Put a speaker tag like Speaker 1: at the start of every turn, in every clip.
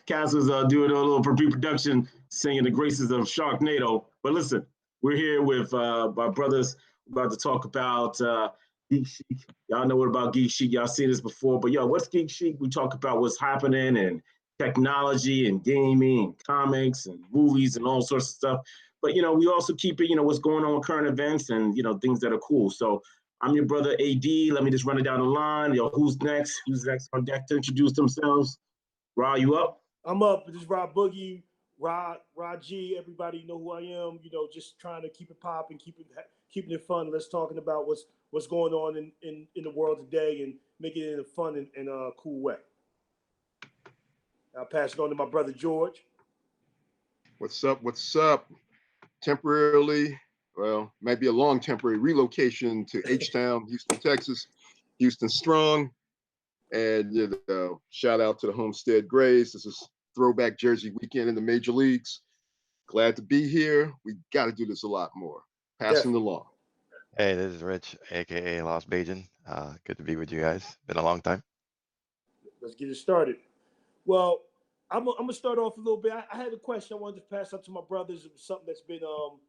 Speaker 1: Cass was doing a little pre-production, singing the graces of Sharknado. But listen, we're here with my brothers about to talk about Geek Chic. Y'all know what about Geek Chic. Y'all seen this before. But yo, what's Geek Chic? We talk about what's happening and technology and gaming and comics and movies and all sorts of stuff. But we also keep it, what's going on with current events and things that are cool. So I'm your brother AD. Let me just run it down the line. Yo, who's next? Who's next on deck to introduce themselves? Rod, you up?
Speaker 2: I'm up. This is Rod Boogie, Rod G. Everybody know who I am. Just trying to keep it popping, keeping it fun. Let's talking about what's going on in the world today and making it in a fun and a cool way. I'll pass it on to my brother George.
Speaker 3: What's up? What's up? Temporarily, well, maybe a long temporary relocation to H-Town, Houston, Texas. Houston strong. And shout out to the Homestead Grays. This is throwback jersey weekend in the major leagues. Glad to be here. We got to do this a lot more. Passing the law.
Speaker 4: Hey, this is Rich, aka Lost Bajan. Good to be with you guys. Been a long time.
Speaker 2: Let's get it started. Well, I'm gonna start off a little bit. I had a question I wanted to pass up to my brothers. It was something that's been on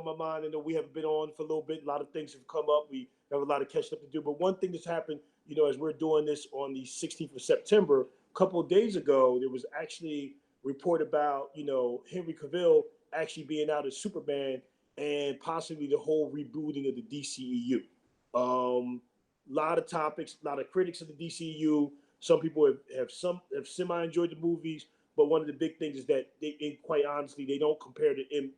Speaker 2: my mind. I know we haven't been on for a little bit. A lot of things have come up. We have a lot of catching up to do. But one thing that's happened, as we're doing this on the 16th of September, a couple of days ago, there was actually a report about Henry Cavill actually being out as Superman and possibly the whole rebooting of the DCEU. A lot of topics, a lot of critics of the DCU. Some people have semi enjoyed the movies, but one of the big things is that quite honestly, they don't compare to the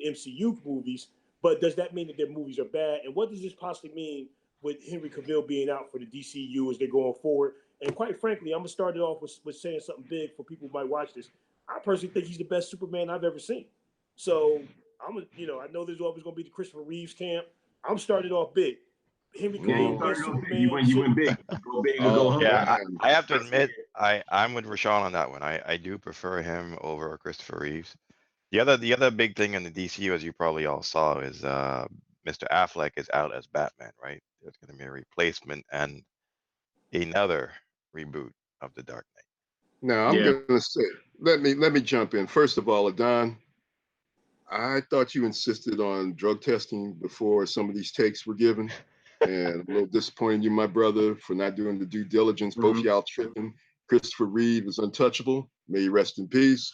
Speaker 2: MCU movies. But does that mean that their movies are bad? And what does this possibly mean with Henry Cavill being out for the DCU as they're going forward? And quite frankly, I'm gonna start it off with saying something big for people who might watch this. I personally think he's the best Superman I've ever seen. So I know there's always gonna be the Christopher Reeves camp. I'm starting off big. Henry Cavill, best Superman.
Speaker 1: You went big. Go big or go home.
Speaker 4: Yeah, I have to admit, I'm with Rashawn on that one. I do prefer him over Christopher Reeves. The other big thing in the DCU, as you probably all saw, is Mr. Affleck is out as Batman, right? There's going to be a replacement and another reboot of The Dark Knight.
Speaker 3: Now I'm gonna say, let me jump in. First of all, Adon, I thought you insisted on drug testing before some of these takes were given. And I'm a little disappointed you, my brother, for not doing the due diligence. Both y'all tripping. Christopher Reeve is untouchable. May he rest in peace.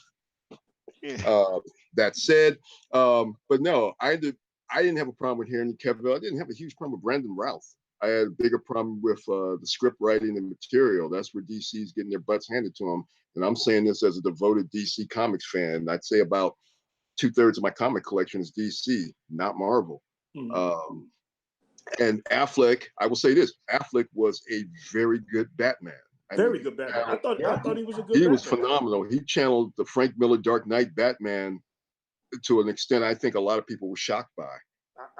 Speaker 3: That said, but no, I didn't have a problem with Henry Cavill. I didn't have a huge problem with Brandon Routh. I had a bigger problem with the script writing and material. That's where DC's getting their butts handed to them. And I'm saying this as a devoted DC Comics fan. I'd say about 2/3 of my comic collection is DC, not Marvel. And Affleck, I will say this: Affleck was a very good Batman.
Speaker 2: Very good Batman. I thought he was a good.
Speaker 3: He was phenomenal. He channeled the Frank Miller Dark Knight Batman to an extent I think a lot of people were shocked by.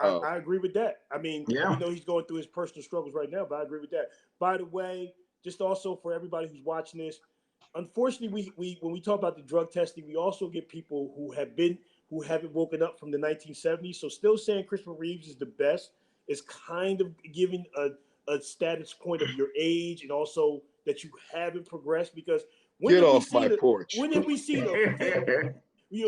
Speaker 2: I agree with that. I mean, we know he's going through his personal struggles right now, but I agree with that. By the way, just also for everybody who's watching this, unfortunately, we when we talk about the drug testing, we also get people who haven't woken up from the 1970s. So still saying Christopher Reeves is the best is kind of giving a status point of your age and also that you haven't progressed, because
Speaker 3: get off my porch.
Speaker 2: When did we see the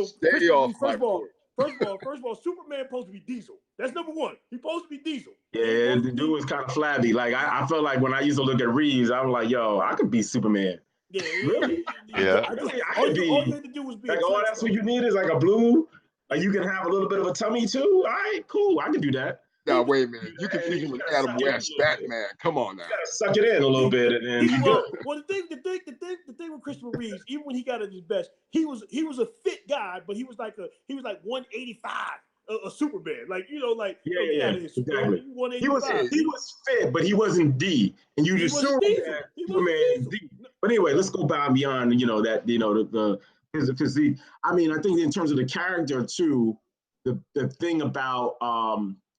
Speaker 3: stay off my porch.
Speaker 2: First of all, Superman supposed to be Diesel. That's number one. He's supposed to be Diesel.
Speaker 1: Yeah, the dude was kind of flabby. Like I felt like when I used to look at Reeves, I was like, yo, I could be Superman.
Speaker 2: Yeah,
Speaker 1: really?
Speaker 4: Yeah.
Speaker 2: All you had to do was be
Speaker 1: like, oh, that's what you need is like a blue. Like you can have a little bit of a tummy too. All right, cool. I can do that.
Speaker 3: Now wait a minute. You confusing with Adam West, Batman. Come on now.
Speaker 1: You gotta suck it in a little bit, and then
Speaker 2: well, the thing with Christopher Reeves, even when he got at his best, he was a fit guy, but he was like 185, a Superman. Like
Speaker 1: exactly. He was fit, but he wasn't D, and you just Superman D. But anyway, let's go beyond the physique. I mean, I think in terms of the character too, the thing about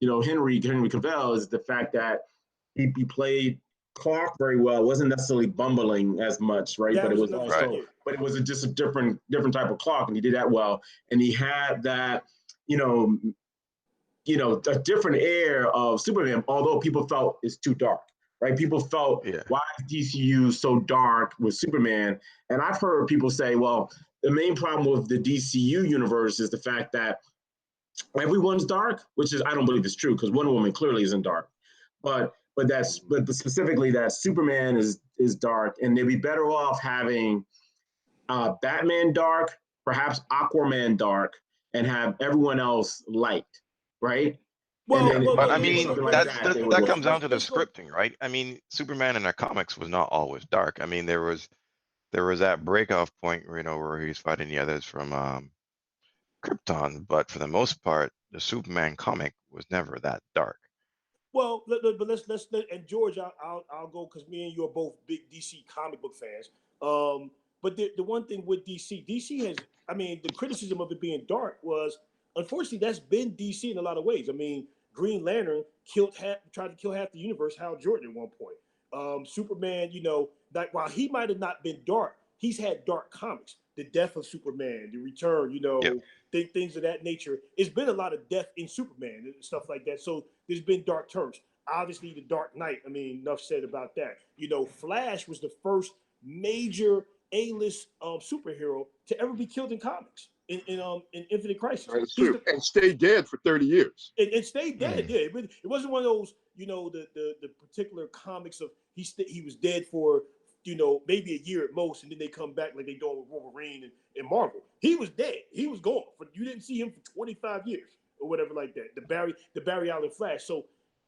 Speaker 1: Henry Cavill is the fact that he played Clark very well. Wasn't necessarily bumbling as much, right? But it was also, but it was just a different type of Clark, and he did that well. And he had that, a different air of Superman. Although people felt it's too dark, right? People felt,
Speaker 4: Yeah.
Speaker 1: why is DCU so dark with Superman? And I've heard people say, well, the main problem with the DCU universe is the fact that everyone's dark, which is, I don't believe it's true, because Wonder Woman clearly isn't dark. But specifically that Superman is dark, and they'd be better off having Batman dark, perhaps Aquaman dark, and have everyone else light, right?
Speaker 2: Well,
Speaker 1: And then
Speaker 4: But I
Speaker 1: maybe
Speaker 4: mean,
Speaker 1: something like
Speaker 2: let's,
Speaker 1: that, they would
Speaker 4: that
Speaker 1: work.
Speaker 4: comes down to the
Speaker 2: let's go.
Speaker 4: scripting, right? I mean, Superman in the comics was not always dark. I mean, there was that breakoff point where, where he's fighting the others from Krypton, but for the most part, the Superman comic was never that dark.
Speaker 2: Well, but and George, I'll go because me and you are both big DC comic book fans. But the one thing with DC has, I mean, the criticism of it being dark was, unfortunately, that's been DC in a lot of ways. I mean, Green Lantern tried to kill half the universe, Hal Jordan at one point. Superman, like while he might have not been dark, he's had dark comics. The death of Superman, the return,
Speaker 4: Yep.
Speaker 2: things of that nature. It's been a lot of death in Superman and stuff like that. So there's been dark turns. Obviously, the Dark Knight. I mean, enough said about that. Flash was the first major A-list superhero to ever be killed in comics in Infinite Crisis.
Speaker 3: That's true. And stayed dead for 30 years.
Speaker 2: And stayed dead. Yeah, it wasn't one of those. The particular comics of he was dead for maybe a year at most, and then they come back like they doing with Wolverine and Marvel. He was dead. He was gone. You didn't see him for 25 years or whatever like that. The Barry Allen Flash. So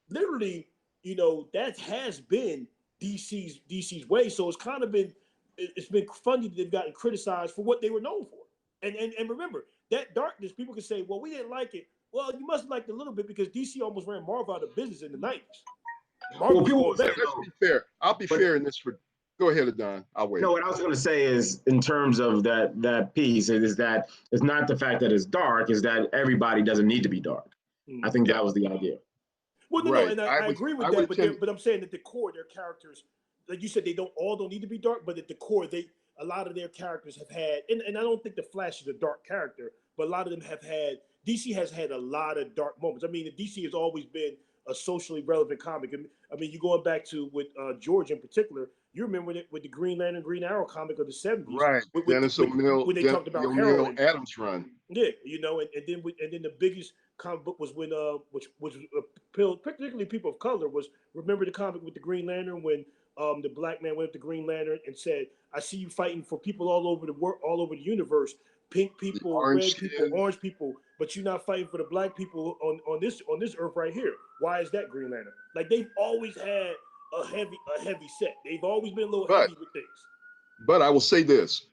Speaker 2: literally, that has been DC's way. So it's been funny that they've gotten criticized for what they were known for. And remember, that darkness, people can say, well, we didn't like it. Well, you must have liked it a little bit because DC almost ran Marvel out of business in the 90s.
Speaker 1: Well, people
Speaker 3: let's be fair. I'll be fair in this. Go ahead, Adon. I'll wait.
Speaker 1: No, what I was going to say is, in terms of that piece, is that it's not the fact that it's dark, is that everybody doesn't need to be dark. I think that was the idea.
Speaker 2: Well, no,
Speaker 3: Right.
Speaker 2: and I agree with that, but I'm saying that the core, their characters, like you said, they don't need to be dark, but at the core, a lot of their characters have had, and I don't think the Flash is a dark character, but a lot of them have had. DC has had a lot of dark moments. I mean, DC has always been a socially relevant comic. I mean, you're going back to with George in particular. You remember with the Green Lantern, Green Arrow comic of the 70s,
Speaker 3: right? Dennis O'Neil,
Speaker 2: when they talked about
Speaker 3: O'Neil Adams run.
Speaker 2: Yeah, and then the biggest comic book was when which particularly people of color was, remember the comic with the Green Lantern when the black man went up to Green Lantern and said, "I see you fighting for people all over the world, all over the universe, pink people, red people, orange people, but you're not fighting for the black people on this earth right here. Why is that, Green Lantern?" Like, they've always had a heavy set. They've always been a little heavy with things.
Speaker 3: But I will say this: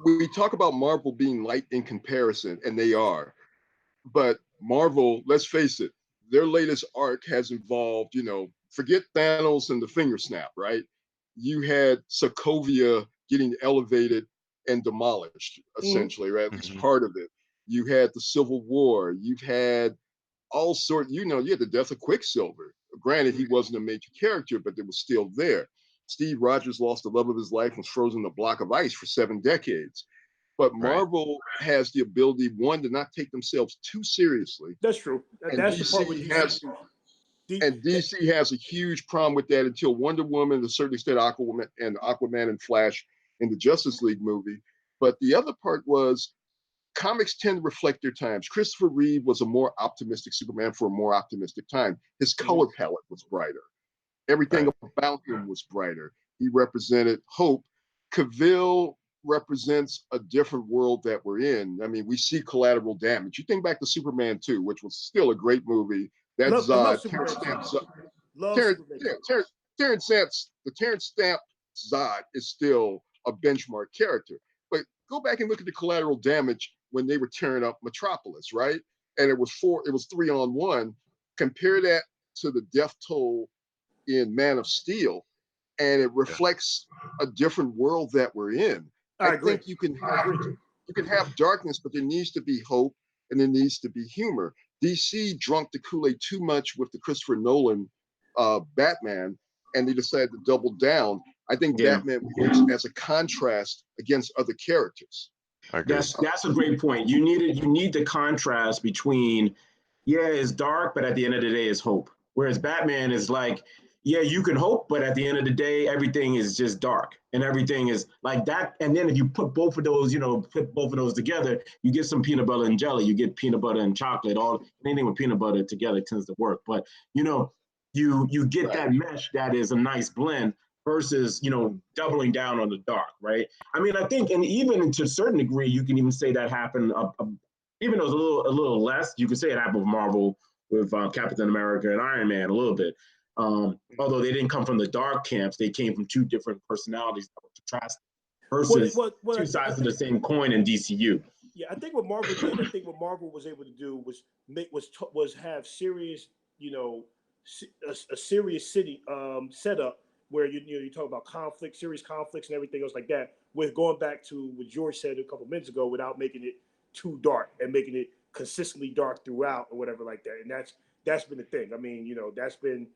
Speaker 3: we talk about Marvel being light in comparison, and they are. But Marvel, let's face it, their latest arc has involved, forget Thanos and the finger snap, right? You had Sokovia getting elevated and demolished, essentially, right? At least part of it. You had the Civil War. You've had all sorts, you had the death of Quicksilver. Granted, he wasn't a major character, but it was still there. Steve Rogers lost the love of his life and was frozen in a block of ice for 7 decades. But Marvel has the ability, one, to not take themselves too seriously.
Speaker 2: That's true. That's the part with DC.
Speaker 3: And DC has a huge problem with that until Wonder Woman, to a certain extent, Aquaman and Flash in the Justice League movie. But the other part was, comics tend to reflect their times. Christopher Reeve was a more optimistic Superman for a more optimistic time. His color palette was brighter. Everything about him was brighter. He represented hope. Cavill represents a different world that we're in. I mean, we see Collateral Damage. You think back to Superman 2, which was still a great movie. That Zod, the Terrence Stamp Zod is still a benchmark character. But go back and look at the Collateral Damage when they were tearing up Metropolis, right? And it was 3-on-1. Compare that to the death toll in Man of Steel, and it reflects a different world that we're in. I think you can have darkness, but there needs to be hope and there needs to be humor. DC drunk the Kool-Aid too much with the Christopher Nolan Batman, and they decided to double down. I think Batman works as a contrast against other characters.
Speaker 1: That's a great point. You need the contrast between, it's dark, but at the end of the day, it's hope. Whereas Batman is like, yeah, you can hope, but at the end of the day, everything is just dark and everything is like that. And then if you put both of those, put both of those together, you get some peanut butter and jelly. You get peanut butter and chocolate. All anything with peanut butter together tends to work. But you get that mesh that is a nice blend versus doubling down on the dark, right? I mean, I think, and even to a certain degree, you can even say that happened. Even though it's a little less, you could say it happened with Marvel with Captain America and Iron Man a little bit. Although they didn't come from the dark camps, they came from two different personalities that were contrasted versus two sides of the same coin in DCU.
Speaker 2: Yeah, I think what Marvel did, I think what Marvel was able to do was have serious, a serious city setup where you talk about conflict, serious conflicts, and everything else like that. With going back to what George said a couple minutes ago, without making it too dark and making it consistently dark throughout or whatever like that. And that's been the thing. I mean, that's been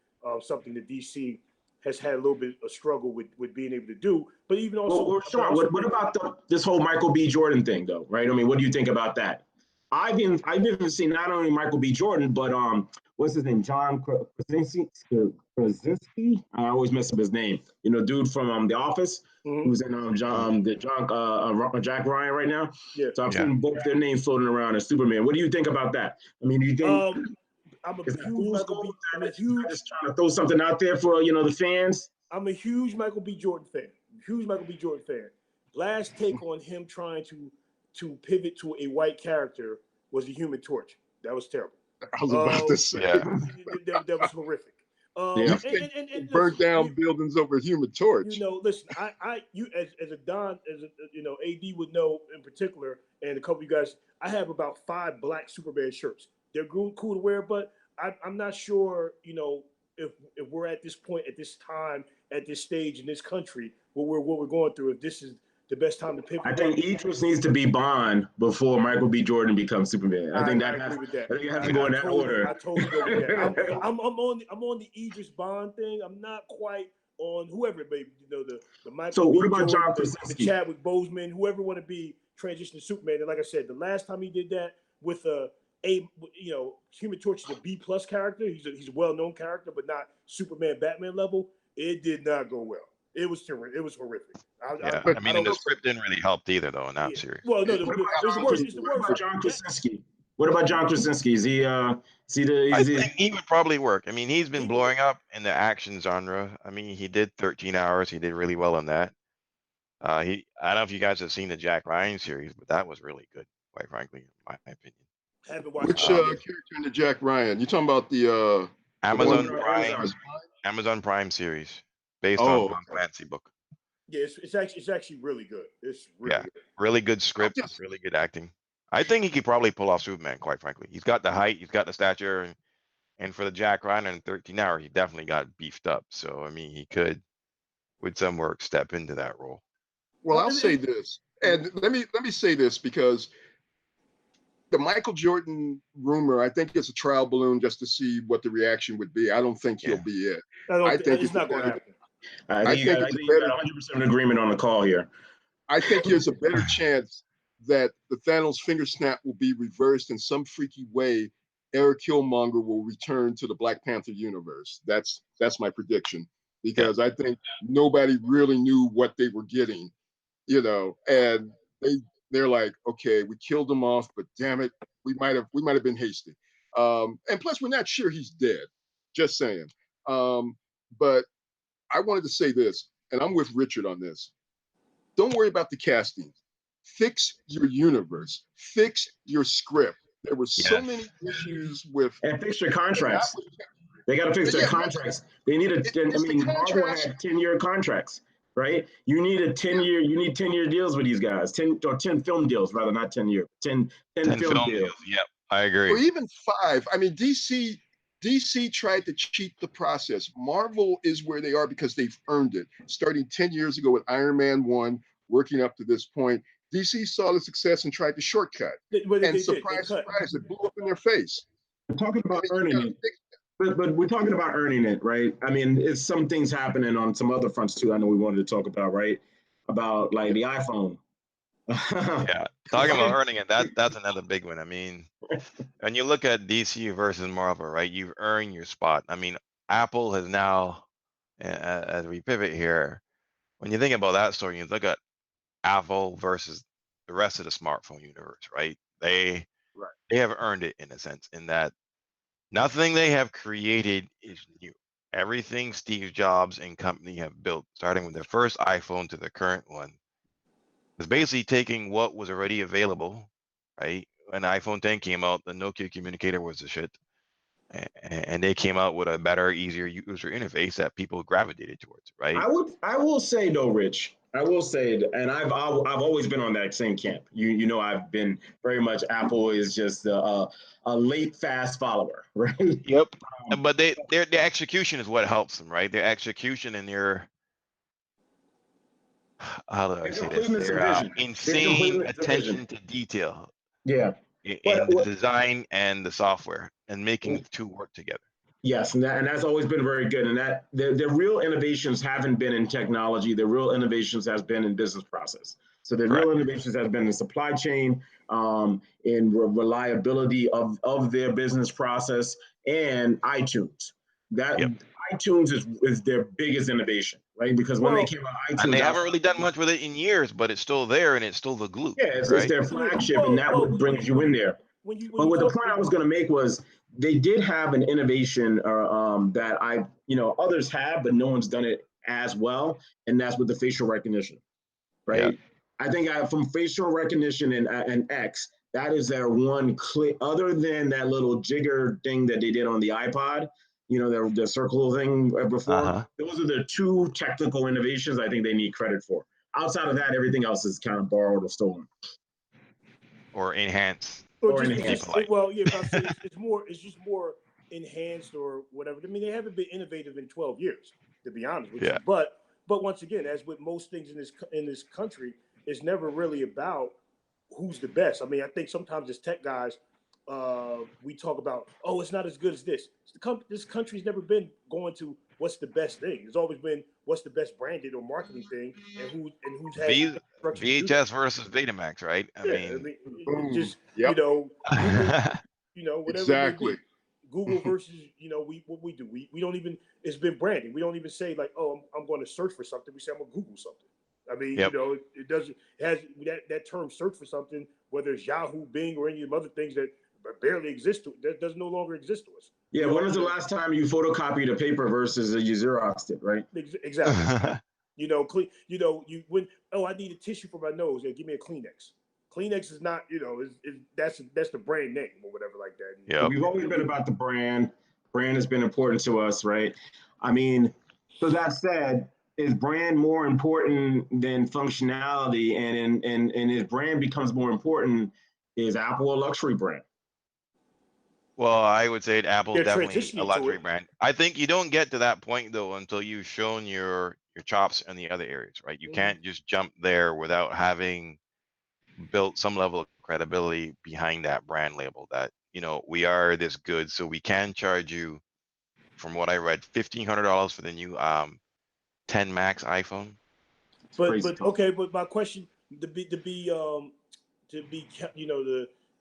Speaker 2: something that DC has had a little bit of struggle with being able to do. But even also,
Speaker 1: well, Sean, what about this whole Michael B. Jordan thing, though? Right? I mean, what do you think about that? I've even seen not only Michael B. Jordan, but what's his name? John Krasinski. I always mess up his name. Dude from The Office, who's in Jack Ryan right now.
Speaker 2: Yeah.
Speaker 1: So I've seen both their names floating around as Superman. What do you think about that? I mean, do you think?
Speaker 2: I'm a huge Michael B.
Speaker 1: Just trying to throw something out there for the fans.
Speaker 2: I'm a huge Michael B. Jordan fan. Last take on him trying to pivot to a white character was the Human Torch. That was terrible.
Speaker 3: I was about to say
Speaker 2: that was horrific.
Speaker 3: And burnt down buildings over Human Torch.
Speaker 2: Listen, you as a Don, AD would know in particular, and a couple of you guys, I have about 5 black Superman shirts. They're cool to wear, but I'm not sure, if we're at this point, at this time, at this stage in this country, what we're going through, if this is the best time to pivot.
Speaker 1: I think Idris needs to be Bond before Michael B. Jordan becomes Superman. I think it has to go in that order.
Speaker 2: I totally go with that. I'm on the Idris Bond thing. I'm not quite on whoever it may be, the Michael.
Speaker 1: So
Speaker 2: B.
Speaker 1: what about
Speaker 2: Jordan,
Speaker 1: John Krasinski?
Speaker 2: the Chadwick Boseman, whoever want to be transition to Superman. And like I said, the last time he did that with Human Torch is a B+ character. He's a well-known character, but not Superman, Batman level. It did not go well. It was terrible. It was horrific.
Speaker 4: The script didn't really help either, though, in that series.
Speaker 2: Well, no, it's the worst. It's the worst.
Speaker 1: What about John Krasinski? What about John Krasinski?
Speaker 4: I think he would probably work. I mean, he's been blowing up in the action genre. I mean, he did 13 Hours. He did really well on that. I don't know if you guys have seen the Jack Ryan series, but that was really good, quite frankly, in my opinion.
Speaker 3: Which character in the Jack Ryan? You talking about the Amazon Prime
Speaker 4: series based on Tom Clancy book?
Speaker 2: Yeah, it's actually really good. It's really good.
Speaker 4: Really good script, really good acting. I think he could probably pull off Superman, quite frankly. He's got the height, he's got the stature, and for the Jack Ryan in 13 Hours, he definitely got beefed up. So I mean, he could, with some work, step into that role.
Speaker 3: Well, I'll say this, and let me say this, because the Michael Jordan rumor, I think it's a trial balloon just to see what the reaction would be. I don't think he'll be it. I think
Speaker 2: it's not going to happen.
Speaker 1: I think you got 100% agreement on the call here.
Speaker 3: I think there's a better chance that the Thanos finger snap will be reversed in some freaky way. Eric Killmonger will return to the Black Panther universe. That's my prediction, because I think nobody really knew what they were getting, and they're like, okay, we killed him off, but damn it, we might have been hasty. And plus, we're not sure he's dead. Just saying. But I wanted to say this, and I'm with Richard on this. Don't worry about the casting. Fix your universe. Fix your script. There were so many issues with,
Speaker 1: and fix your contracts. They got to fix their contracts. They need Marvel had 10-year contracts. Right? You need 10-year deals with these guys. 10 film deals, rather, not 10-year. 10 film deals.
Speaker 4: Yep, I agree.
Speaker 3: Or even 5. I mean, DC tried to cheat the process. Marvel is where they are because they've earned it. Starting 10 years ago with Iron Man 1, working up to this point, DC saw the success and tried to shortcut. Surprise, it blew up in their face.
Speaker 1: We're talking about earning it. But we're talking about earning it, right? I mean, it's some things happening on some other fronts too. I know we wanted to talk about, right? About like the iPhone.
Speaker 4: Talking about earning it, that's another big one. I mean, when you look at DCU versus Marvel, right? You've earned your spot. I mean, Apple has now as we pivot here, when you think about that story, you look at Apple versus the rest of the smartphone universe, right? They have earned it in a sense, in that nothing they have created is new. Everything Steve Jobs and company have built, starting with the first iPhone to the current one, is basically taking what was already available, right? When iPhone 10 came out, the Nokia communicator was the shit. And they came out with a better, easier user interface that people gravitated towards, right?
Speaker 1: I will say though, Rich. I will say, and I've always been on that same camp. You know, I've been very much Apple is just a late fast follower, right?
Speaker 3: Yep.
Speaker 4: But their execution is what helps them, right? Their execution and their, how do I say this?
Speaker 1: Completeness of
Speaker 4: Their
Speaker 1: vision.
Speaker 4: insane
Speaker 1: Completeness of vision.
Speaker 4: attention to detail
Speaker 1: Yeah.
Speaker 4: in the design and the software, and making the two work together.
Speaker 1: Yes, and that's always been very good. And that the real innovations haven't been in technology. The real innovations has been in business process. So the real innovations has been in supply chain, in reliability of their business process, and iTunes. That iTunes is their biggest innovation, right? Because when they came out, iTunes,
Speaker 4: and they haven't really done much with it in years, but it's still there and it's still the glue.
Speaker 1: Yeah, it's their flagship, and that what brings you in there. But what the point I was going to make was they did have an innovation that others have, but no one's done it as well, and that's with the facial recognition, right?
Speaker 4: Yeah.
Speaker 1: I think from facial recognition and X, that is their one click. Other than that little jigger thing that they did on the iPod, the circle thing before. Those are the two technical innovations I think they need credit for. Outside of that, everything else is kind of borrowed or stolen.
Speaker 4: Or enhanced.
Speaker 2: It's just more enhanced or whatever. I mean, they haven't been innovative in 12 years, to be honest with you. But once again, as with most things in this country, it's never really about who's the best. I mean, I think sometimes as tech guys, we talk about, it's not as good as this. This country's never been going to what's the best thing. It's always been what's the best branded or marketing thing, and who's had
Speaker 4: VHS versus Betamax, right? I mean
Speaker 2: just
Speaker 3: Google,
Speaker 2: whatever.
Speaker 3: Exactly.
Speaker 2: Google versus what we do. We don't even. It's been branding. We don't even say like, I'm going to search for something. We say I'm going to Google something. I mean, it doesn't. It has that term search for something, whether it's Yahoo, Bing, or any of the other things that barely exist that does no longer exist to us.
Speaker 1: Yeah, when was the last time you photocopied a paper versus you Xeroxed it, right?
Speaker 2: Exactly. I need a tissue for my nose. Yeah, give me a Kleenex. Kleenex is not, that's the brand name or whatever like that.
Speaker 1: Yeah, we've always been about the brand. Brand has been important to us, right? I mean, so that said, is brand more important than functionality? And as brand becomes more important, is Apple a luxury brand?
Speaker 4: Well, I would say Apple's definitely a luxury brand. I think you don't get to that point though until you've shown your chops in the other areas, right? You can't just jump there without having built some level of credibility behind that brand label that, we are this good, so we can charge you, from what I read, $1,500 for the new 10 Max iPhone.
Speaker 2: But my question to be the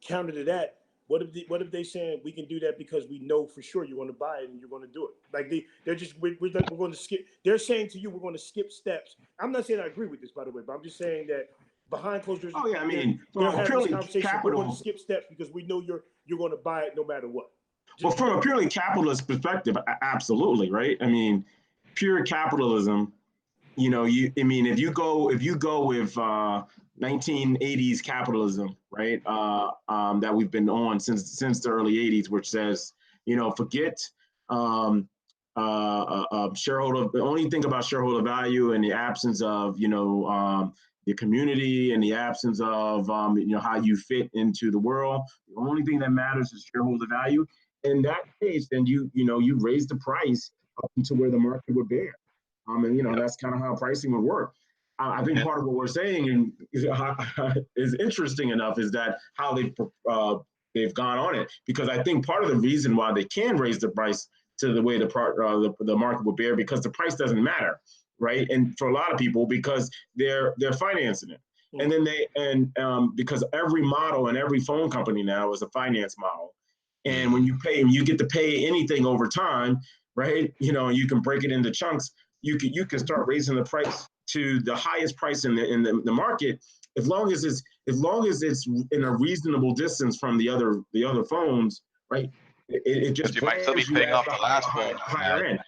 Speaker 2: counter to that. What if they saying we can do that because we know for sure you're going to buy it and you're going to do it? Like we're going to skip. They're saying to you we're going to skip steps. I'm not saying I agree with this, by the way, but I'm just saying that behind closed doors.
Speaker 1: Oh yeah, I mean,
Speaker 2: they're having this conversation. We're going to skip steps because we know you're going to buy it no matter what.
Speaker 1: Well, from a purely capitalist perspective, absolutely, right? I mean, pure capitalism. If you go with 1980s capitalism, right? That we've been on since the early 80s, which says, forget shareholder. Only think about shareholder value in the absence of, the community, and the absence of, how you fit into the world. The only thing that matters is shareholder value. In that case, then you raise the price up to where the market would bear. That's kind of how pricing would work. I think part of what we're saying is interesting enough is that how they've gone on it, because I think part of the reason why they can raise the price to the way the market will bear, because the price doesn't matter, right? And for a lot of people, because they're financing it, and then because every model and every phone company now is a finance model, and when you get to pay anything over time, right? You can break it into chunks. you can start raising the price to the highest price in the market, as long as it's in a reasonable distance from the other phones, right? It just
Speaker 4: you might still be
Speaker 1: brands you
Speaker 4: paying
Speaker 1: as
Speaker 4: off
Speaker 1: the
Speaker 4: the last phone
Speaker 1: higher end.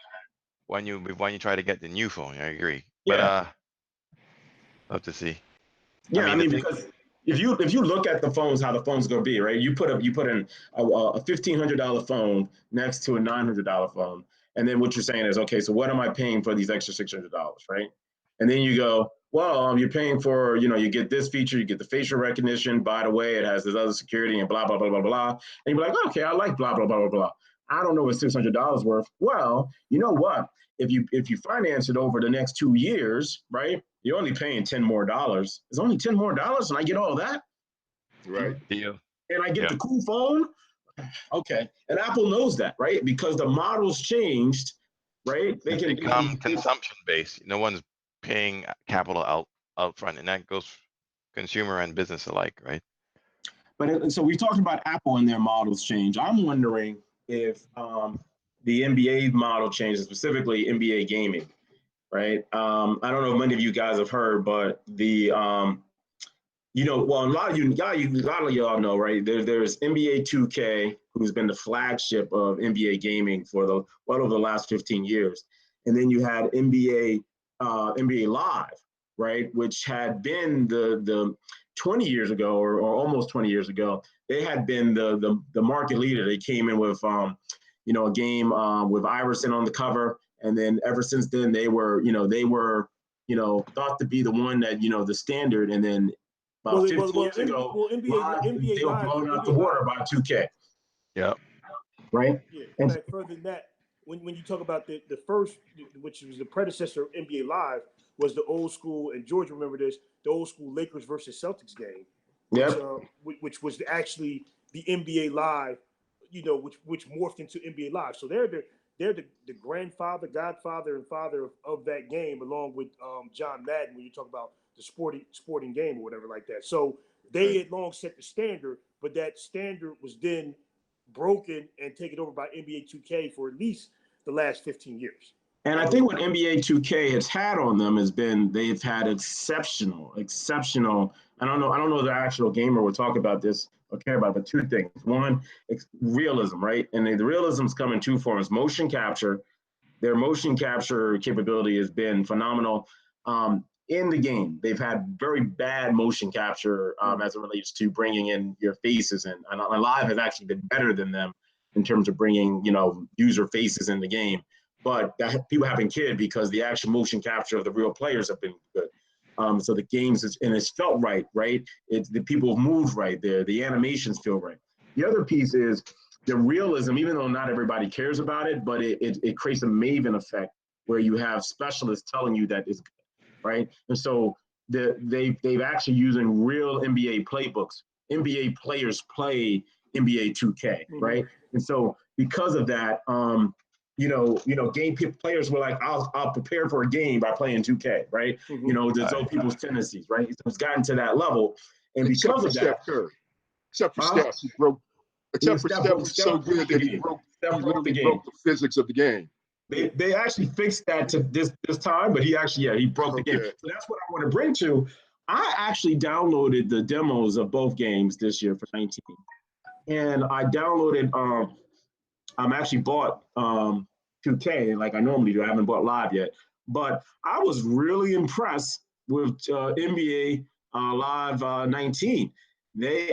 Speaker 4: when you try to get the new phone. I agree.
Speaker 1: Yeah.
Speaker 4: But love to see.
Speaker 1: Yeah, I mean,
Speaker 4: the thing,
Speaker 1: because if you look at the phones, how the phone's gonna be, right? You put in a $1,500 phone next to a $900 phone, and then what you're saying is, okay, so what am I paying for these extra $600, right? And then you go, well, you're paying for, you get this feature, you get the facial recognition. By the way, it has this other security and blah blah blah blah blah. And you're like, okay, I like blah blah blah blah blah. I don't know what $600 worth. Well, you know what? If you finance it over the next 2 years, right? You're only paying $10 more. It's only $10 more, and I get all that.
Speaker 3: Right.
Speaker 4: deal.
Speaker 1: And I get the cool phone. Okay, and Apple knows that, right? Because the models changed, right? They can
Speaker 4: become consumption based. No one's paying capital out front, and that goes consumer and business alike, right?
Speaker 1: But so we talked about Apple and their models change. I'm wondering if the NBA model changes, specifically NBA gaming, right? I don't know if many of you guys have heard, but the well, a lot of y'all know, right? There's NBA 2K, who's been the flagship of NBA gaming for over the last 15 years, and then you had NBA Live, right, which had been the 20 years ago or almost 20 years ago. They had been the market leader. They came in with a game with Iverson on the cover, and then ever since then they were thought to be the one that the standard, and then about 15 years ago,
Speaker 2: NBA
Speaker 1: they were blown out the water by 2K.
Speaker 4: Yeah.
Speaker 1: Right.
Speaker 2: Yeah. In fact, further than that, when you talk about the first, which was the predecessor of NBA Live, was the old school, and George remember this, the old school Lakers versus Celtics game, which was actually the NBA Live, which morphed into NBA Live. So they're the grandfather, godfather, and father of that game, along with John Madden, when you talk about the sporting game or whatever like that. So they had long set the standard, but that standard was then broken and taken over by NBA 2K for at least the last 15 years.
Speaker 1: And I think what NBA 2K has had on them has been they've had exceptional. I don't know the actual gamer will talk about this or care about, but two things. One, realism, right? And the realism's come in two forms. Motion capture. Their motion capture capability has been phenomenal. In the game, they've had very bad motion capture as it relates to bringing in your faces in. And Live has actually been better than them in terms of bringing, user faces in the game. But people have been kidded because the actual motion capture of the real players have been good. So the games, and it's felt right? It's the people have moved right there. The animations feel right. The other piece is the realism, even though not everybody cares about it, but it creates a Maven effect where you have specialists telling you that it's good, right? And so they've actually using real NBA playbooks. NBA players play NBA 2K, right? And so because of that, game players were like, I'll prepare for a game by playing 2K, right? There's those people's tendencies, right? So it's gotten to that level, and because of that,
Speaker 3: except for Steph, he broke. Except for Steph was so good that he literally broke the physics of the game.
Speaker 1: They actually fixed that to this time, but he broke the game. So that's what I want to bring to. I actually downloaded the demos of both games this year for 19, and I downloaded. Actually bought 2K like I normally do. I haven't bought Live yet, but I was really impressed with NBA Live 19.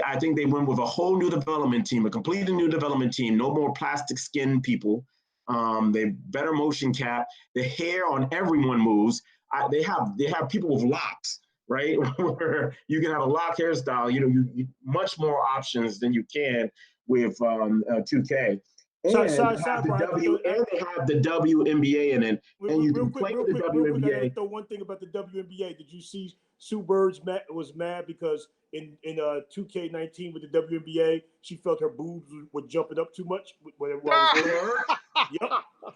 Speaker 1: I think they went with a whole new development team, a completely new development team. No more plastic skin people. They better motion cap. The hair on everyone moves. They have people with locks, right? Where you can have a lock hairstyle. You much more options than you can with 2K. And they have the WNBA in it, and you can play the WNBA.
Speaker 2: I gotta throw one thing about the WNBA. Did you see Sue Bird was mad because in 2K19 with the WNBA, she felt her boobs were jumping up too much when it was Yep.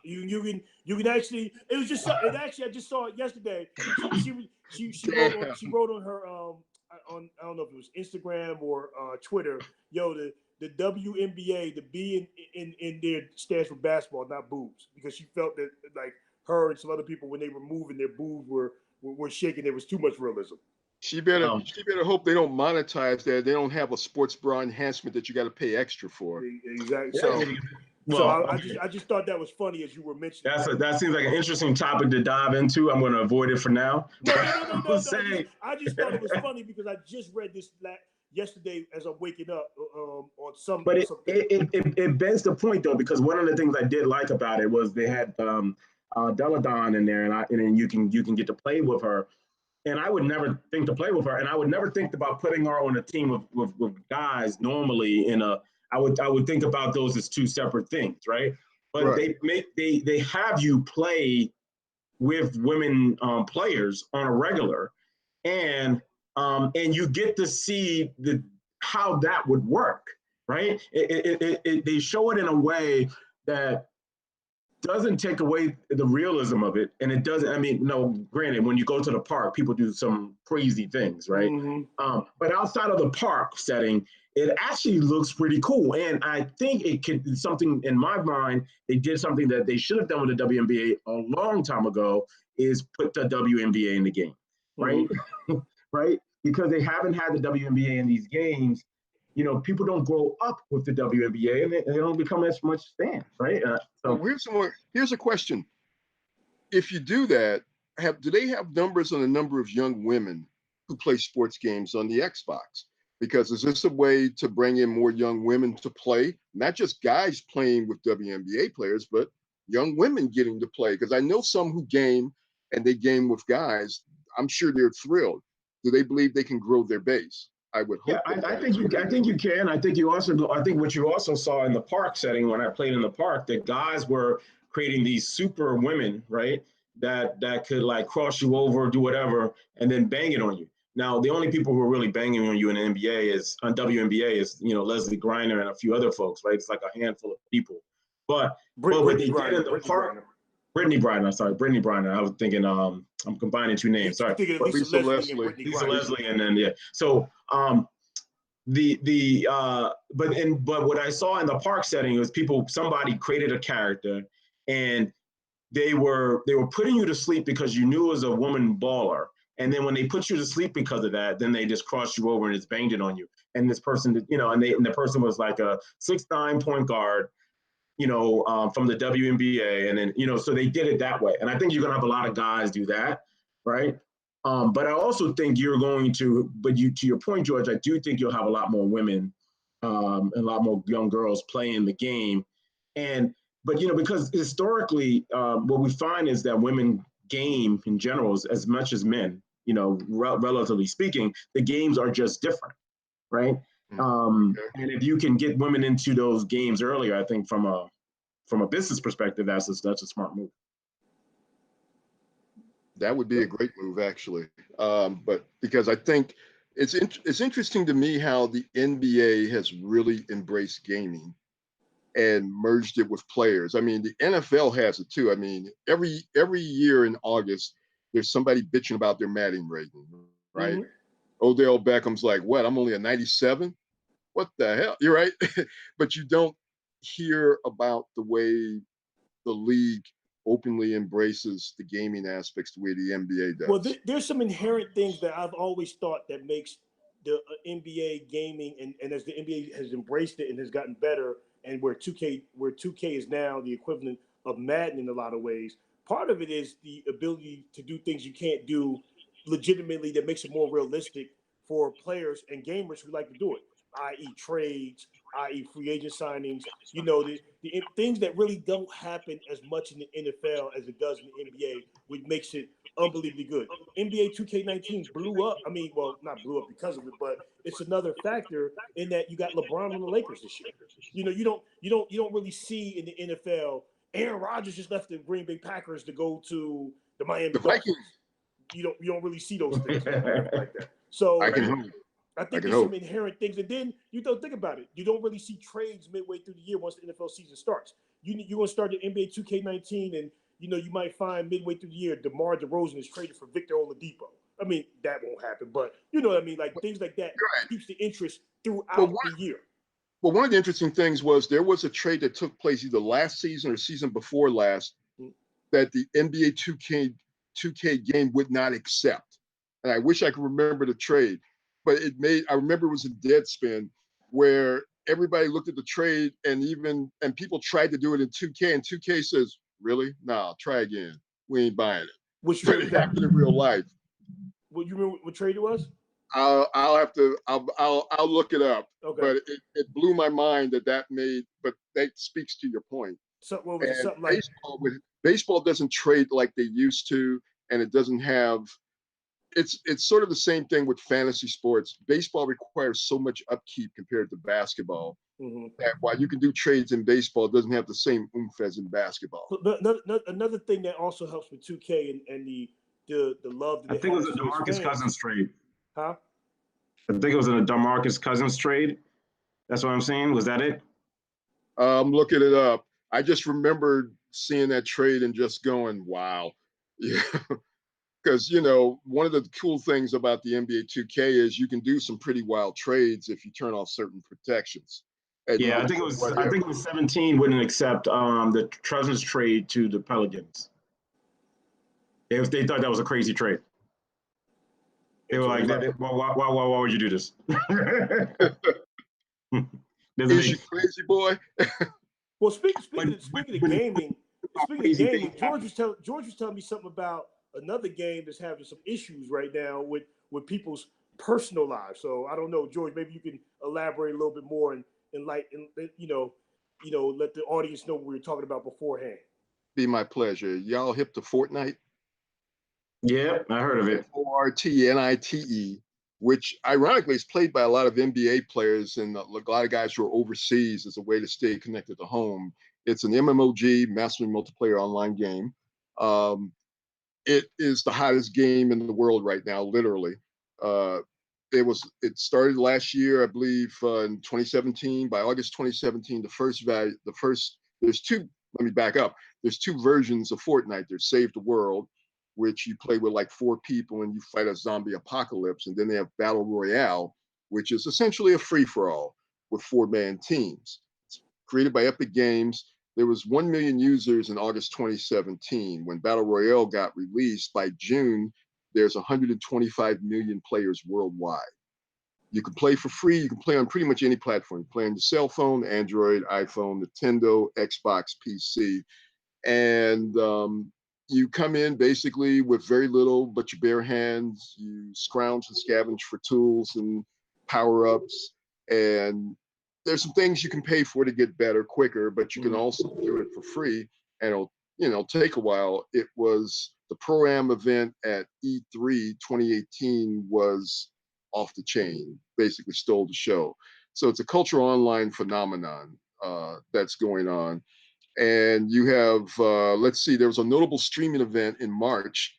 Speaker 2: You can actually. It was just. It actually. I just saw it yesterday. She wrote on her on I don't know if it was Instagram or Twitter. The WNBA, the B in there stands for basketball, not boobs, because she felt that like her and some other people, when they were moving, their boobs were shaking. There was too much realism.
Speaker 3: She better hope they don't monetize that. They don't have a sports bra enhancement that you got to pay extra for.
Speaker 2: Exactly.
Speaker 1: Yeah.
Speaker 2: So I just thought that was funny as you were mentioning.
Speaker 1: That seems like an interesting topic to dive into. I'm going to avoid it for now.
Speaker 2: No. I just thought it was funny because I just read this yesterday as I'm waking up on some.
Speaker 1: But it begs the point though, because one of the things I did like about it was they had Deladon in there, and you can get to play with her. And I would never think to play with her, and I would never think about putting her on a team with guys normally. I would think about those as two separate things, right? But
Speaker 3: right.
Speaker 1: they have you play with women players on a regular, and you get to see how that would work, right? They show it in a way that doesn't take away the realism of it, and it doesn't. I mean, no, granted, when you go to the park, people do some crazy things, right?
Speaker 2: Mm-hmm.
Speaker 1: But outside of the park setting, it actually looks pretty cool, and I think it could something in my mind. They did something that they should have done with the WNBA a long time ago, is put the WNBA in the game, right?
Speaker 2: Mm-hmm.
Speaker 1: Right? Because they haven't had the WNBA in these games. You know, people don't grow up with the WNBA, and they don't become as much fans, right?
Speaker 3: Well, here's a question. If you do that, do they have numbers on the number of young women who play sports games on the Xbox? Because is this a way to bring in more young women to play? Not just guys playing with WNBA players, but young women getting to play. Because I know some who game and they game with guys. I'm sure they're thrilled. Do they believe they can grow their base? I would hope.
Speaker 1: Yeah, I think you can. I think what you also saw in the park setting when I played in the park, that guys were creating these super women, right? That could like cross you over, do whatever, and then bang it on you. Now, the only people who are really banging on you in the NBA on WNBA is Leslie Griner and a few other folks, right? It's like a handful of people. But what they did in the park. Brittany Griner. I was thinking, I'm combining two names. Sorry.
Speaker 2: Lisa Leslie.
Speaker 1: Lisa Leslie, and then yeah. So but what I saw in the park setting was somebody created a character, and they were putting you to sleep because you knew it was a woman baller. And then when they put you to sleep because of that, then they just crossed you over and just banged it on you. And this person, and the person was like a 6'9" point guard, from the WNBA, and then so they did it that way. And I think you're gonna have a lot of guys do that, right? But I also think you're going to, to your point, George, I do think you'll have a lot more women and a lot more young girls playing the game, but because historically, what we find is that women game in general is as much as men. Relatively speaking, the games are just different, right? And if you can get women into those games earlier, I think from a business perspective, that's a smart move.
Speaker 3: That would be a great move, actually. But because I think it's interesting to me how the NBA has really embraced gaming and merged it with players. I mean, the NFL has it too. I mean, every year in August, there's somebody bitching about their Madden rating, right? Mm-hmm. Odell Beckham's like, what? I'm only a 97? What the hell? You're right. But you don't hear about the way the league openly embraces the gaming aspects the way the NBA does.
Speaker 2: Well, there's some inherent things that I've always thought that makes the NBA gaming, and as the NBA has embraced it and has gotten better, and where 2K is now the equivalent of Madden in a lot of ways, part of it is the ability to do things you can't do legitimately that makes it more realistic for players and gamers who like to do it, i.e. trades, i.e. free agent signings, the things that really don't happen as much in the NFL as it does in the NBA, which makes it unbelievably good. NBA 2K19 blew up. I mean, well, not blew up because of it, but it's another factor in that you got LeBron on the Lakers this year. You don't really see in the NFL. Aaron Rodgers just left the Green Bay Packers to go to the Miami Dolphins. You don't really see those things like that. So I think there's some inherent things, and then you don't think about it. You don't really see trades midway through the year once the NFL season starts. You're going to start the NBA 2K19, and you might find midway through the year DeMar DeRozan is traded for Victor Oladipo. I mean, that won't happen, but you know what I mean? Like things like that keeps the interest throughout the year.
Speaker 3: Well, one of the interesting things was there was a trade that took place either last season or season before last that the NBA 2K game would not accept. And I wish I could remember the trade, but I remember it was a Deadspin where everybody looked at the trade and people tried to do it in 2K, and 2K says, really? Nah, try again. We ain't buying it.
Speaker 2: Which
Speaker 3: But
Speaker 2: trade
Speaker 3: it happened in real life.
Speaker 2: What you remember? What trade it was?
Speaker 3: I'll have to I'll look it up.
Speaker 2: Okay.
Speaker 3: But it blew my mind but that speaks to your point.
Speaker 2: So what was it?
Speaker 3: And
Speaker 2: Something like
Speaker 3: baseball doesn't trade like they used to, and it doesn't have. It's sort of the same thing with fantasy sports. Baseball requires so much upkeep compared to basketball that while you can do trades in baseball, it doesn't have the same oomph as in basketball.
Speaker 2: But another thing that also helps with 2K and the love that
Speaker 1: I think it was a DeMarcus Cousins trade.
Speaker 2: Huh?
Speaker 1: I think it was a DeMarcus Cousins trade. That's what I'm saying. Was that it?
Speaker 3: I'm looking it up. I just remember seeing that trade and just going, wow. Yeah. Because, one of the cool things about the NBA 2K is you can do some pretty wild trades if you turn off certain protections.
Speaker 1: Yeah, I think it was 17 wouldn't accept the Cousins trade to the Pelicans. They thought that was a crazy trade. They were like, why would you do this?
Speaker 3: Is you crazy, boy?
Speaker 2: Well, speaking of gaming, George was telling me something about another game that's having some issues right now with people's personal lives. So I don't know, George. Maybe you can elaborate a little bit more and let the audience know what we were talking about beforehand.
Speaker 3: Be my pleasure. Y'all hip to Fortnite?
Speaker 1: Yeah, I heard of it.
Speaker 3: Fortnite, which ironically is played by a lot of NBA players and a lot of guys who are overseas as a way to stay connected to home. It's an MMOG, massively multiplayer online game. It is the hottest game in the world right now, literally. It started last year, I believe, in 2017. By August 2017, let me back up. There's two versions of Fortnite. There's Save the World, which you play with like 4 people and you fight a zombie apocalypse. And then they have Battle Royale, which is essentially a free-for-all with 4-man teams. It's created by Epic Games. There was 1 million users in August 2017. When Battle Royale got released, by June, there's 125 million players worldwide. You can play for free. You can play on pretty much any platform. You play on your cell phone, Android, iPhone, Nintendo, Xbox, PC. And you come in basically with very little but your bare hands. You scrounge and scavenge for tools and power-ups. And there's some things you can pay for to get better quicker, but you can also do it for free, and it'll take a while. It was the Pro-Am event at E3 2018 was off the chain, basically stole the show. So it's a cultural online phenomenon that's going on. And you have, let's see, there was a notable streaming event in March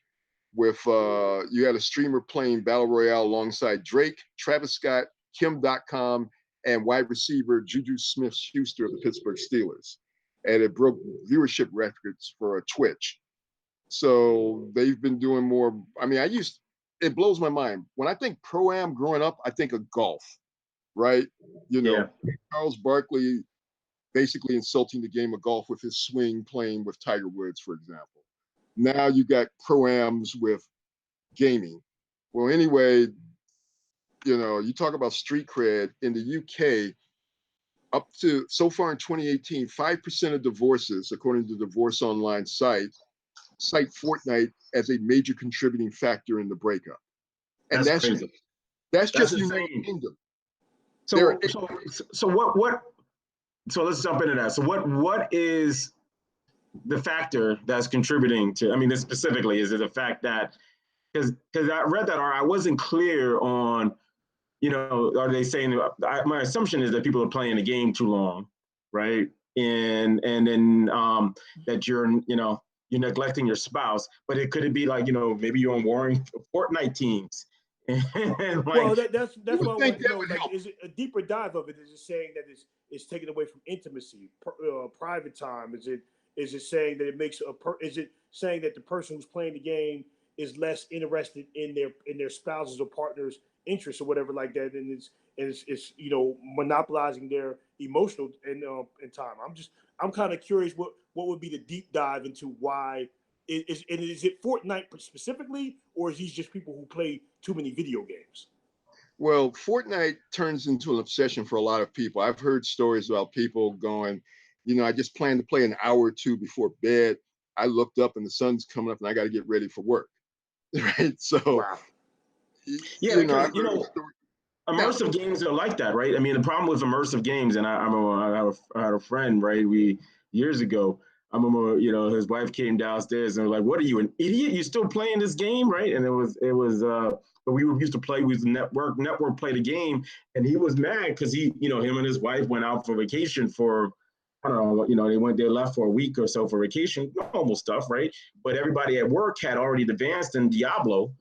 Speaker 3: with, you had a streamer playing Battle Royale alongside Drake, Travis Scott, Kim.com, and wide receiver Juju Smith-Schuster of the Pittsburgh Steelers. And it broke viewership records for Twitch. So they've been doing more. I mean, it blows my mind. When I think Pro-Am growing up, I think of golf, right? Charles Barkley basically insulting the game of golf with his swing playing with Tiger Woods, for example. Now you got Pro-Ams with gaming. Well, anyway, you talk about street cred in the UK. Up to so far in 2018, 5% of divorces, according to the Divorce Online cite Fortnite as a major contributing factor in the breakup. And that's crazy. That's just the United Kingdom.
Speaker 1: So what? So let's jump into that. So what is the factor that's contributing to? I mean, this specifically, is it the fact that because I read that, or I wasn't clear on. Are they saying, my assumption is that people are playing the game too long, right? And then that you're neglecting your spouse, but it could be like, maybe you're on warring Fortnite teams.
Speaker 2: Well, that's what I want to know. Like, is it a deeper dive of it? Is it saying that it's taken away from intimacy, private time? Is it saying that it makes is it saying that the person who's playing the game is less interested in their spouses or partners' interests or whatever like that, and it's monopolizing their emotional and time. I'm kind of curious what would be the deep dive into why is it Fortnite specifically, or is these just people who play too many video games?
Speaker 3: Well, Fortnite turns into an obsession for a lot of people. I've heard stories about people going, I just plan to play an hour or two before bed. I looked up and the sun's coming up and I got to get ready for work. Right. So,
Speaker 2: Wow.
Speaker 1: Yeah, because immersive games are like that, right? I mean, the problem with immersive games, and I had a friend, right? Years ago, I remember, his wife came downstairs and was like, "What are you, an idiot? You still playing this game, right?" And it was we used to play with the network played a game, and he was mad because him and his wife went out for vacation for, I don't know, they left for a week or so for vacation, normal stuff, right? But everybody at work had already advanced in Diablo,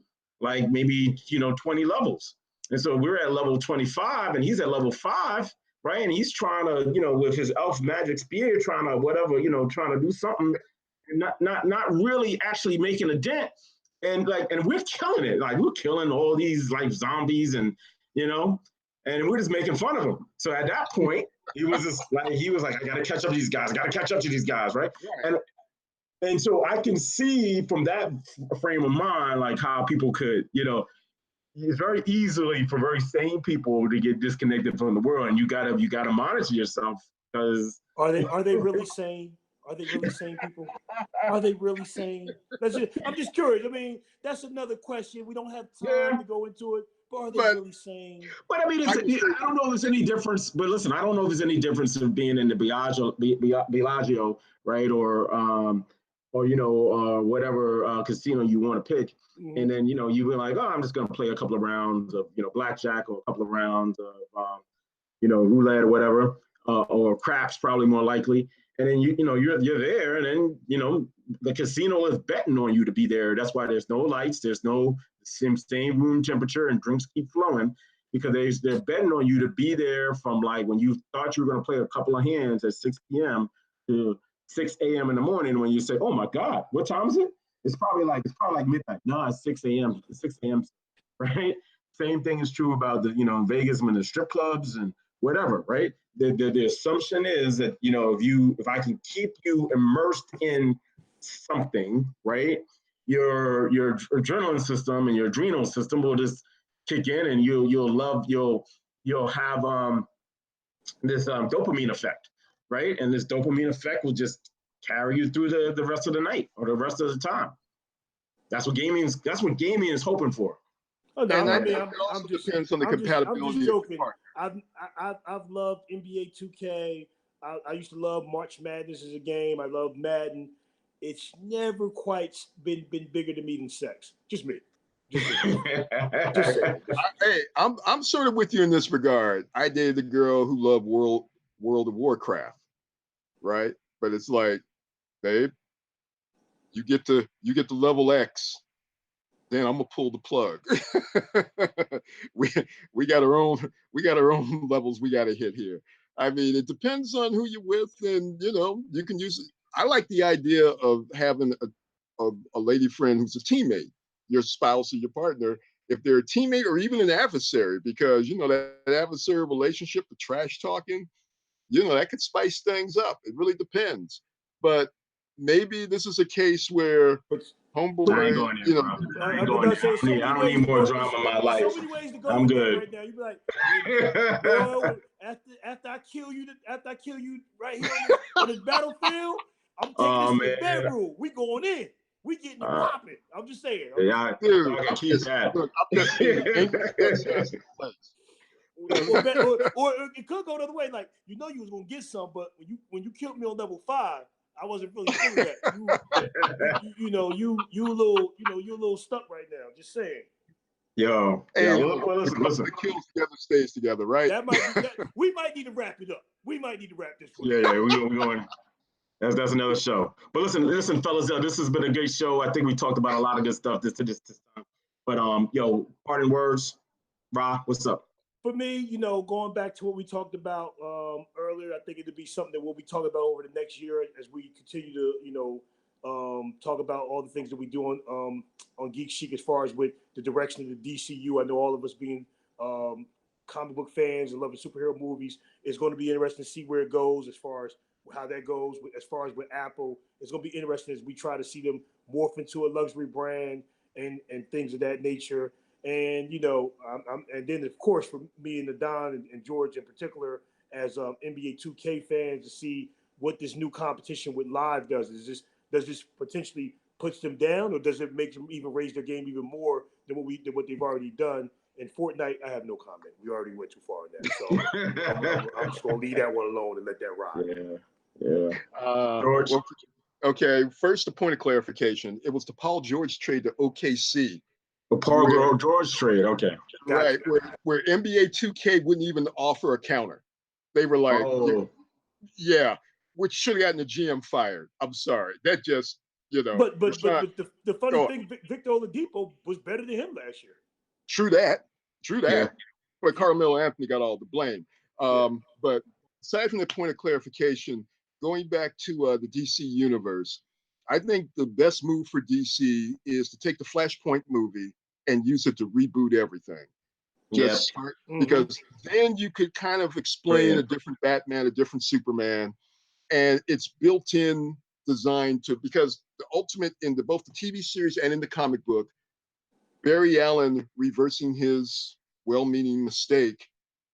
Speaker 1: like maybe 20 levels. And so we're at level 25 and he's at level 5, right? And he's trying to, with his elf magic spear, trying to, trying to do something, and not really actually making a dent. And we're killing it. Like, we're killing all these like zombies and we're just making fun of him. So at that point, he was like, I gotta catch up to these guys, right? And so I can see from that frame of mind, like how people could, it's very easily for very sane people to get disconnected from the world, and you gotta monitor yourself, because
Speaker 2: are they really sane? Are they really sane people? Are they really sane? I'm just curious. I mean, that's another question. We don't have time to go into it, but are they really sane?
Speaker 1: But I mean, I don't know if there's any difference. But listen, I don't know if there's any difference of being in the Bellagio, right, or whatever casino you want to pick. Mm-hmm. And then, you were like, oh, I'm just going to play a couple of rounds of, blackjack, or a couple of rounds of, roulette or whatever, or craps, probably more likely. And then, you're there, and then, the casino is betting on you to be there. That's why there's no lights. There's no same room temperature, and drinks keep flowing, because they're betting on you to be there from like when you thought you were going to play a couple of hands at 6 p.m. to 6 a.m. in the morning, when you say, oh my God, what time is it? It's probably like midnight. No, it's 6 a.m. 6 a.m. Right? Same thing is true about the, Vegas and the strip clubs and whatever, right? The assumption is that, if I can keep you immersed in something, right, your adrenaline system and your adrenal system will just kick in, and you'll have this dopamine effect, right? And this dopamine effect will just carry you through the rest of the night or the rest of the time. That's what gaming is hoping for.
Speaker 2: Oh, no,
Speaker 3: and
Speaker 2: I
Speaker 3: I
Speaker 2: mean,
Speaker 3: think it also depends on the compatibility.
Speaker 2: I'm just joking. I've loved NBA 2K. I used to love March Madness as a game. I love Madden. It's never quite been bigger to me than sex. Just me. Just saying.
Speaker 3: Hey, I'm sort of with you in this regard. I dated a girl who loved World of Warcraft, right? But it's like, babe, you get to level X, then I'm gonna pull the plug. we got our own levels we gotta hit here. I mean, it depends on who you're with, and you can use it. I like the idea of having a lady friend who's a teammate, your spouse or your partner, if they're a teammate or even an adversary, because that adversarial relationship, the trash talking, that could spice things up. It really depends. But maybe this is a case where homeboy,
Speaker 1: I ain't going there, bro. I don't need more drama in my life.
Speaker 2: So many ways to go.
Speaker 1: I'm good
Speaker 2: right now. You be like, boy, after I kill you right here on this battlefield, I'm taking this to the bedroom. We going in. We getting it popping. I'm just saying.
Speaker 1: I can keep that.
Speaker 3: Look, I'm just saying,
Speaker 2: or it could go the other way. Like, you was gonna get some, but when you killed me on level 5, I wasn't really feeling that. You a little stuck right now. Just saying.
Speaker 1: Yo, listen.
Speaker 3: The kills together stays together, right?
Speaker 2: We might need to wrap it up. We might need to wrap this one.
Speaker 1: Yeah, we're going. That's another show. But listen, fellas, this has been a great show. I think we talked about a lot of good stuff this time. But parting words, Ra, what's up?
Speaker 2: For me, going back to what we talked about earlier, I think it'd be something that we'll be talking about over the next year as we continue to, talk about all the things that we do on Geek Chic as far as with the direction of the DCU. I know all of us being comic book fans and loving superhero movies, it's going to be interesting to see where it goes as far as how that goes. As far as with Apple, it's going to be interesting as we try to see them morph into a luxury brand and things of that nature. And and then of course for me and the Don and George in particular, as NBA 2K fans, to see what this new competition with Live does. Does this potentially puts them down, or does it make them even raise their game even more than what they've already done? And Fortnite, I have no comment. We already went too far in that, so I'm just gonna leave that one alone and let that ride.
Speaker 1: Yeah. George.
Speaker 3: Well, okay, first a point of clarification. It was the Paul George trade to OKC.
Speaker 1: The Paul George trade, okay.
Speaker 3: Right, where NBA 2K wouldn't even offer a counter. They were like, yeah, which should have gotten the GM fired. I'm sorry. That just,
Speaker 2: But the funny thing, Victor Oladipo was better than him last year.
Speaker 3: True that.
Speaker 1: Yeah.
Speaker 3: But Carmelo Anthony got all the blame. But aside from the point of clarification, going back to the DC universe, I think the best move for DC is to take the Flashpoint movie and use it to reboot everything. Because then you could kind of explain a different Batman, a different Superman, and it's built-in design because the ultimate in both the TV series and in the comic book, Barry Allen reversing his well-meaning mistake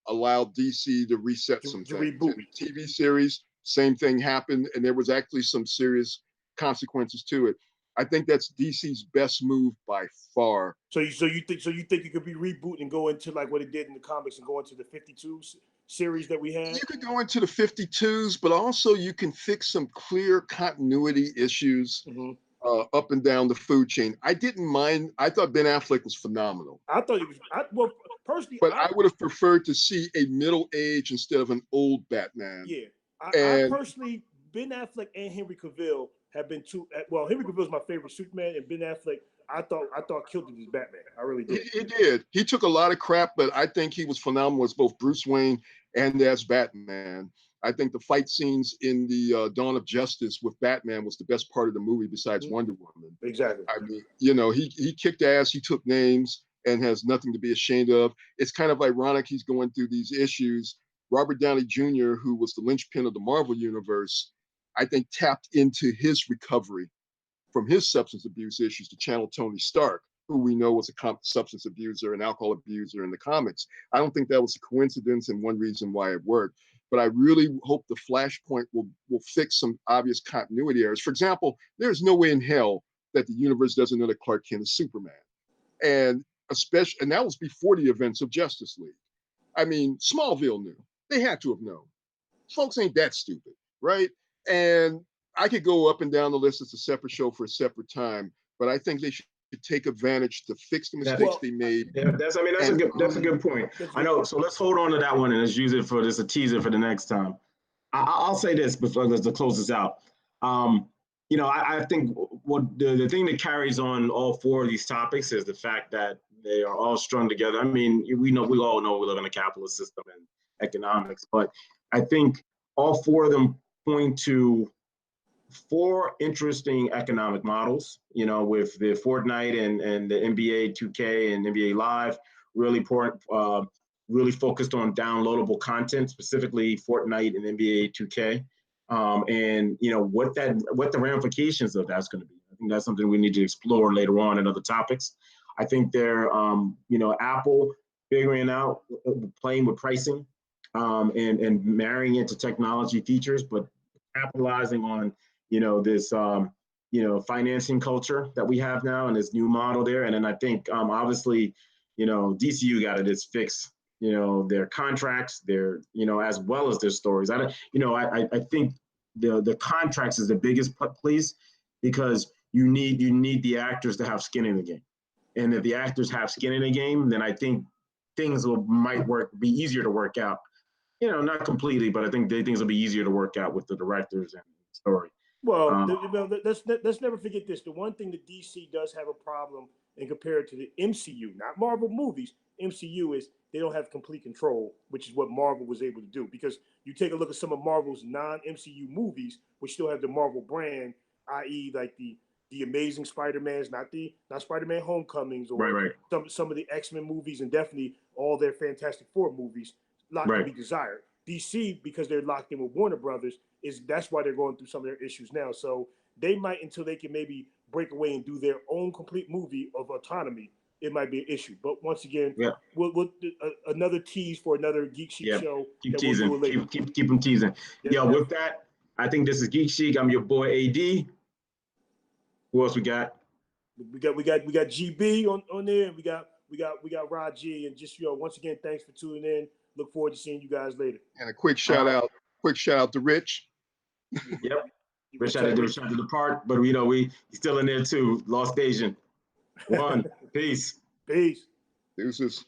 Speaker 3: allowed DC to reset some things.
Speaker 2: Reboot.
Speaker 3: In the TV series, same thing happened, and there was actually some serious consequences to it. I think that's DC's best move by far.
Speaker 2: So you think it could be rebooted and go into like what it did in the comics and go into the 52 series that we had?
Speaker 3: You could go into the 52s, but also you can fix some clear continuity issues up and down the food chain. I didn't mind. I thought Ben Affleck was phenomenal.
Speaker 2: I thought he was. Personally,
Speaker 3: but I would have preferred to see a middle age instead of an old Batman.
Speaker 2: Yeah, I personally, Ben Affleck and Henry Cavill have been two. Well, Henry Cavill is my favorite Superman, and Ben Affleck, I thought killed it as Batman. I really did.
Speaker 3: He did. He took a lot of crap, but I think he was phenomenal as both Bruce Wayne and as Batman. I think the fight scenes in the Dawn of Justice with Batman was the best part of the movie besides Wonder Woman.
Speaker 2: Exactly.
Speaker 3: I mean, he kicked ass, he took names, and has nothing to be ashamed of. It's kind of ironic he's going through these issues. Robert Downey Jr., who was the linchpin of the Marvel Universe, I think tapped into his recovery from his substance abuse issues to channel Tony Stark, who we know was a substance abuser and alcohol abuser in the comics. I don't think that was a coincidence and one reason why it worked. But I really hope the Flashpoint will fix some obvious continuity errors. For example, there's no way in hell that the universe doesn't know that Clark Kent is Superman. And that was before the events of Justice League. I mean, Smallville knew. They had to have known. Folks ain't that stupid, right? And I could go up and down the list. It's a separate show for a separate time, but I think they should take advantage to fix the mistakes they made.
Speaker 1: Yeah, that's a good point. I know. So let's hold on to that one and let's use it as a teaser for the next time. I'll say this before to close this out. I think what the thing that carries on all four of these topics is the fact that they are all strung together. I mean, we all know we live in a capitalist system and economics, but I think all four of them point to four interesting economic models, with the Fortnite and the NBA 2K and NBA Live really focused on downloadable content, specifically Fortnite and NBA 2K. And what the ramifications of that's going to be. I think that's something we need to explore later on in other topics. I think they're, Apple figuring out playing with pricing and marrying it to technology features, but capitalizing on this financing culture that we have now and this new model there. And then I think obviously DCU got to just fix their contracts, their as well as their stories. I think the contracts is the biggest place because you need the actors to have skin in the game, and if the actors have skin in the game, then I think things might be easier to work out. Not completely, but I think things will be easier to work out with the directors and the story.
Speaker 2: Well, let's never forget this. The one thing that DC does have a problem in compared to the MCU, not Marvel movies, MCU is they don't have complete control, which is what Marvel was able to do. Because you take a look at some of Marvel's non-MCU movies, which still have the Marvel brand, i.e. like the Amazing Spider-Mans, not Spider-Man Homecomings, or some of the X-Men movies, and definitely all their Fantastic Four movies, lot to be desired. DC, because they're locked in with Warner Brothers, that's why they're going through some of their issues now. So they might, until they can maybe break away and do their own complete movie of autonomy, it might be an issue. But once again, we'll another tease for another Geek Chic show.
Speaker 1: Keep
Speaker 2: that
Speaker 1: teasing.
Speaker 2: We'll do later.
Speaker 1: Keep them teasing.
Speaker 2: Yeah,
Speaker 1: With that, I think this is Geek Chic. I'm your boy AD. Who else we got?
Speaker 2: We got GB on there. We got Rod G. And just once again, thanks for tuning in. Look forward to seeing you guys later.
Speaker 3: And a quick shout out to Rich.
Speaker 1: Yep. Rich had to depart, but he's still in there too. Lost Asian. One. Peace.
Speaker 2: Peace.
Speaker 3: Deuces.